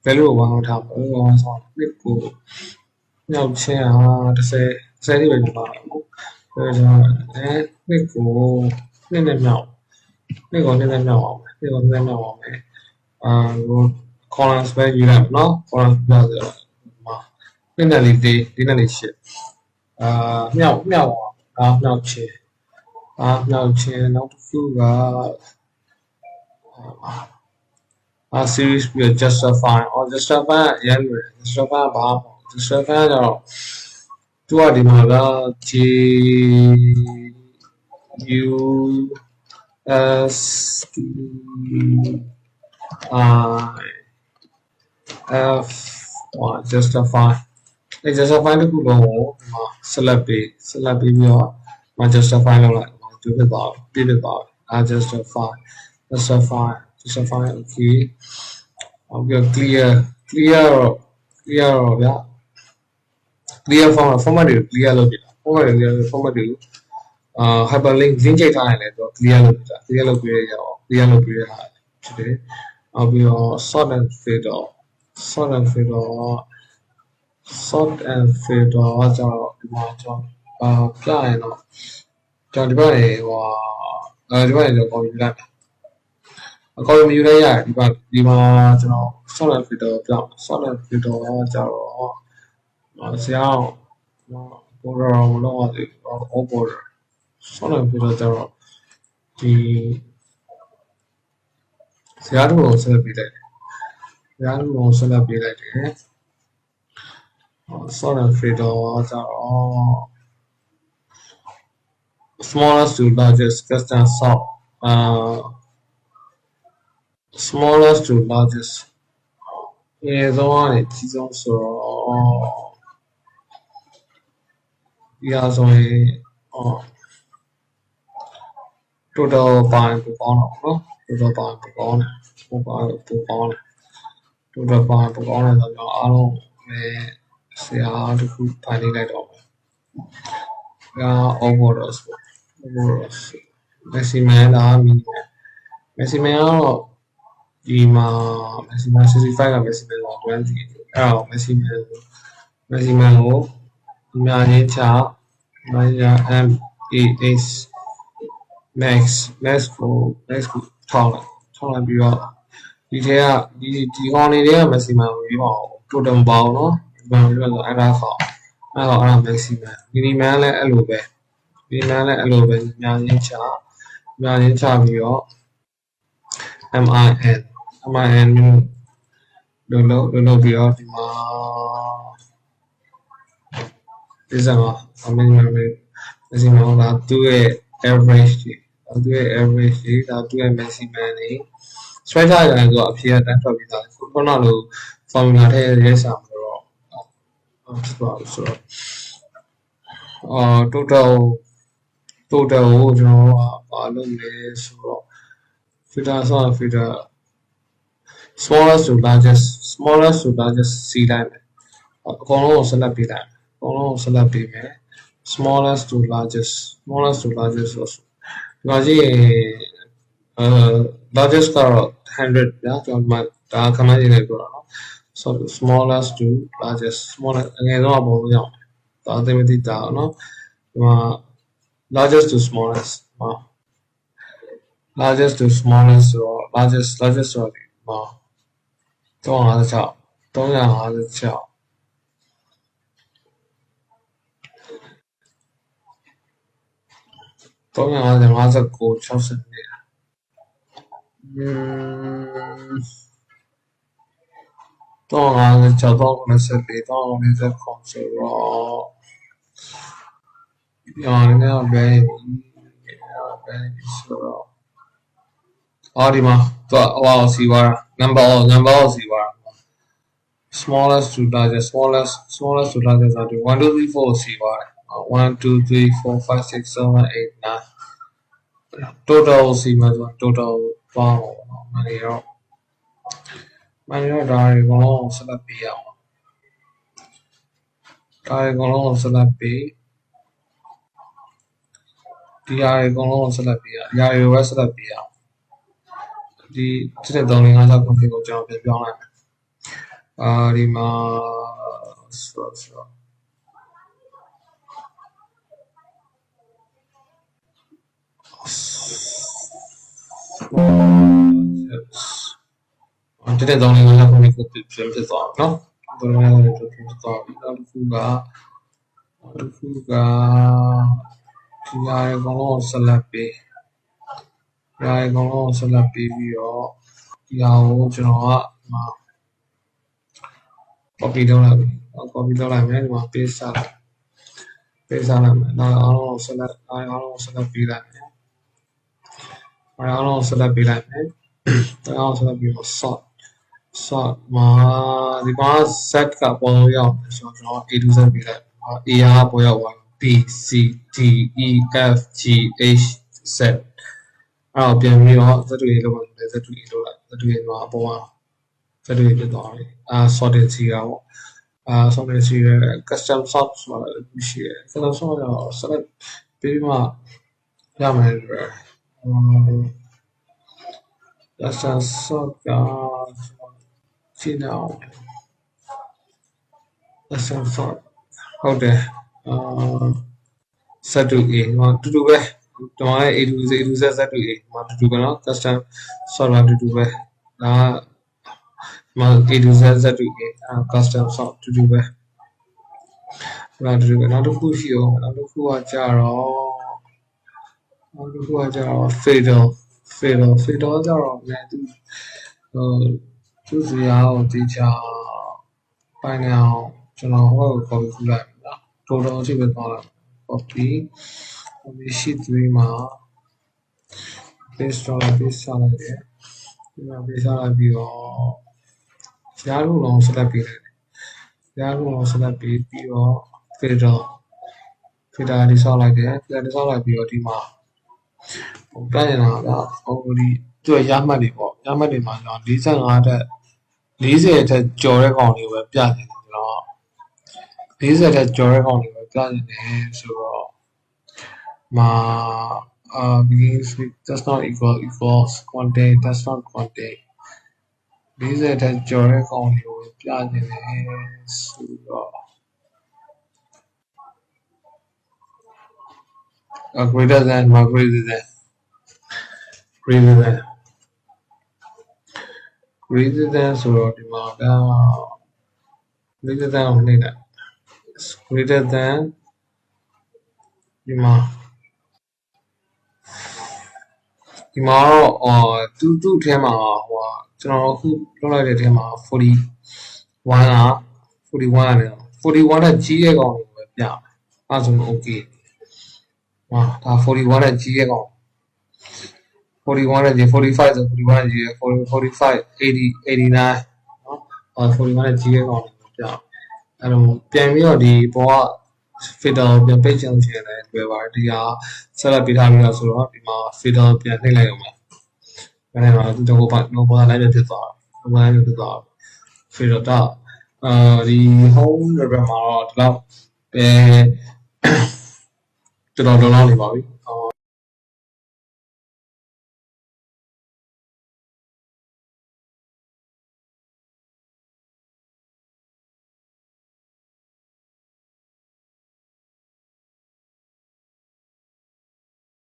value ကိုဝေါထားပါဘူးဆိုတော့နှစ်ကိုမြောက်ခြင်းဟာ30တိပဲဖြစ်ပါတယ်ပေါ့ဆိုတော့နှစ်ကိုနှစ်နဲ့မြောက်အောင်မယ်columns ပဲယူလိုက်နော် columns ပြဆိုတော့နှစ်နဲ့လေး4နဲ့လေး8မြောက်အောင်မြောက်ခြင်းနောက်တစ်ခုကseries ပြီး justify ရမ်းလို့ justify ဘာမှ justify တော့သူကဒီမှာက J U S T I F justify အဲ justify တခုလုံးကိုဒီမှာ select ပြီးတော့မ justify လုပ်လိုက်သူဖြစ်သွားပြီပြည့်သွားပြီ justify okay ဟုတ်ပြီ clear တော့ဗျာ clear format တွေကို clear လုပ်ပြတာ format တွေကို hyperlink ချိန်ထားရင်လည်းသူ clear လုပ်ပြတာ clear လုပ်ပြရအောင် clear လုပ်ပြရတာဖြစ်တယ်နောက်ပြီးတော့ sort and filter ကကျတော့ဒီမှာကျွန်တော်ပြရင်တော့ကျွန်တော်ဒီဘက်နေတော့ copy လိုက်အကောမယူလိုက်ရတယ်ဒီမှာကျွန်တော် sort and filter ပြအောင် sort and filter ကကျတော့ဆရာborder မလုပ်ရသေးဘူး all border sort and filter ကျတော့ဒီဆရာတို့ကိုဆက်ပေးလိုက်တယ် sort and filter ကကျတော့ smallest to largest custom sort smallest to largest ရေဆုံးကနေကြီးဆုံးဆိုတော့ဒီဟာဆိုရင် total ပိုင်းပိုကောင်းတော့နော် total ပိုင်းပိုကောင်းတယ်ဆိုတော့အားလုံးပဲဆရာတခုဖိုင်လိုက်တော့မယ်ဒါ overall maximum လား minimum ကတော့ဒီမှာ maximum 65က maximum ကို20အဲ့တော့ maximum ကိုအများကြီးချMAX max ကိုထောက်လိုက်ပြီးတော့ဒီထဲကဒီကောင်လေးတွေက maximum ကိုရေးပါအောင် total ပါအောင်နော်ဒီမှာပြောဆိုအဲ့ဒါ maximum minimum လည်းအဲ့လိုပဲအများကြီးချပြီးတော့ min လို့ပြီးတော့ဒီမှာဒီစမှာ maximum ကသူ့ရဲ့ average ဒါသူ့ရဲ့ maximum နေ straight ထားရတယ်ဆိုတော့အဖြေကတန်းထွက်ပြီးသားခုနလို formula ထည့်ရဲစာဆိုတော့ဖြစ်သွားပြီဆိုတော့total ကိုကျွန်တော်ဘာလုပ်လဲဆိုတော့ filter smallest to largest စီးလိုက်မယ်အကုန်လုံးကို select ပေးလိုက်မယ် smallest to largest ဆိုဒီမှာကြည့်ရင်largest ကတော့100ဗျာကျွန်တော်ဒါခမန်းရေးလိုက်ပြောတာနော် so smallest to largest အငယ်ဆုံးကပုံလို့ရအောင်ဒါအသိမသိတာနော်ဒီမှာ largest to smallest ဆိုတော့ largest ဆိုတော့ဒီမှာ356 359 356 ဆိုတော့ညာပဲဆိုတော့ဒီမှာတော့စီပါ number စီပါ smallest to largest ဆိုတော့1 2 3 4စီပါတယ် 1 2 3 4 5 6 7 8 9 total စီမှာဆို total ပေါင်းမှန်ရောဒါတွေအကုန်လုံးဆက်လက်ပေးရအောင်ဒါတွေအကုန်လုံးဆက်လက်ပေး ဒီဟာတွေအကုန်လုံးဆက်လက်ပေးရဒီဟာတွေပဲဆက်လက်ပေးရဒီ7.356ခုကိုကျွန်တော်ပြန်ပြောင်းလိုက်ဒီမှာဆို7.356ခုကိုပြန်ပြသွားနော်3.356ပြန်ပြသွားပြီနောက်တစ်ခုကဒီဟာတွေအကုန်လုံးဆက်လက်ပေးပြီးတော့ဒီဟာကိုကျွန်တော်ကcopy လုပ်လိုက်ပြီ copy လုပ်လိုက်မယ်ဒီမှာ paste ချလိုက်မယ်နောက်အားလုံးဆက်လက်ပေးလိုက်မယ်အားလုံးဆက်လက်ပေးလိုက်မယ်အားလုံးဆက်လက်ပြီးတော့ sort မှာဒီမှာ z ကပေါ်လို့ရအောင်ဆိုတော့ a to z ပေးလိုက် a ကပေါ်ရောက်သွား b c d e f g h z အဲ့တော့ပြန်ပြီးတော့ z တွေလောက်ပါတယ် z တွေလောက်လိုက် z တွေမှာအပေါ်မှာ z တွေဖြစ်သွားပြီsorted စီတာပေါ့sorted စီရ custom sort ဆိုတာရှိတယ် custom sort တော့ select ပြီးမှရမယ်custom sort ကရှင်းအောင် custom sort ဟုတ်တယ်z to a ဟောတူတူပဲတော့ a to z z to a မှာတူတူပဲเนาะ custom sort မှာတူတူပဲဒါမှာ a to z to a custom sort တူတူပဲနောက်တစ်ခုရှိအောင်နောက်တစ်ခုကကြတော့fatal ကြတော့လည်းသူစရာကိုတေချာပိုင်းနေအောင်ကျွန်တော်ဟိုကို copy လုပ်လိုက်ပြီနော် total အချိန်ပဲသွားလိုက် copy sheet 3မှာ paste လိုက်တယ်ဒီမှာ paste လိုက်ပြီးတော့ကြားလို့လုံး select ပေးလိုက်တယ်ကြားလို့လုံး select ပေးပြီးတော့ fatal ဒီဆောက်လိုက်တယ်ဒီဆောက်လိုက်ပြီးတော့ဒီမှာပြနေတာကဒီသူရမှတ်တွေပေါ့ရမှတ်တွေမှာကျွန်တော်45တက်40ထက်ကျော်တဲ့ကောင်တွေကိုပဲပြနေတယ်ကျွန်တော်40ထက်ကျော်တဲ့ကောင်တွေပဲပြနေတယ်ဆိုတော့မှာ begins with does not equals contain does not contain 40ထက်ကျော်တဲ့ကောင်တွေကိုပဲပြနေတယ်ဆိုတော့ greater than ဆိုတော့ဒီမှာက greater than ကိုနှိပ်လိုက် greater than ဒီမှာတော့တူထဲမှာဟိုကျွန်တော်အခုလောက်လိုက်တဲ့ထဲမှာ41ရတယ်41နဲ့ကြီးတဲ့ကောင်ကိုပဲပြအဲ့ဆိုရင် okay ဒါ41နဲ့ကြီးတဲ့ကောင်41နဲ့ကြီး45ဆို41နဲ့ကြီး45 80 89နော်41နဲ့ကြီးတဲ့ကောင်ကိုပြအဲ့တော့ပြန်ပြီးတော့ဒီဘောက filter ပြန်ပိတ်ချင်တယ်တွေ့ပါတယ်ဒီဟာဆက်လက်ပေးထားပြီးတော့ဆိုတော့ဒီမှာ filter ပြန်နှိပ်လိုက်အောင်ပါဘယ်နဲ့တော့ဒီတော့ဘာလိုက်ဖြစ်သွားတာ filter တော့ဒီ home level မှာတော့ဒီလောက်ပဲတော်တော်နေပါပြီ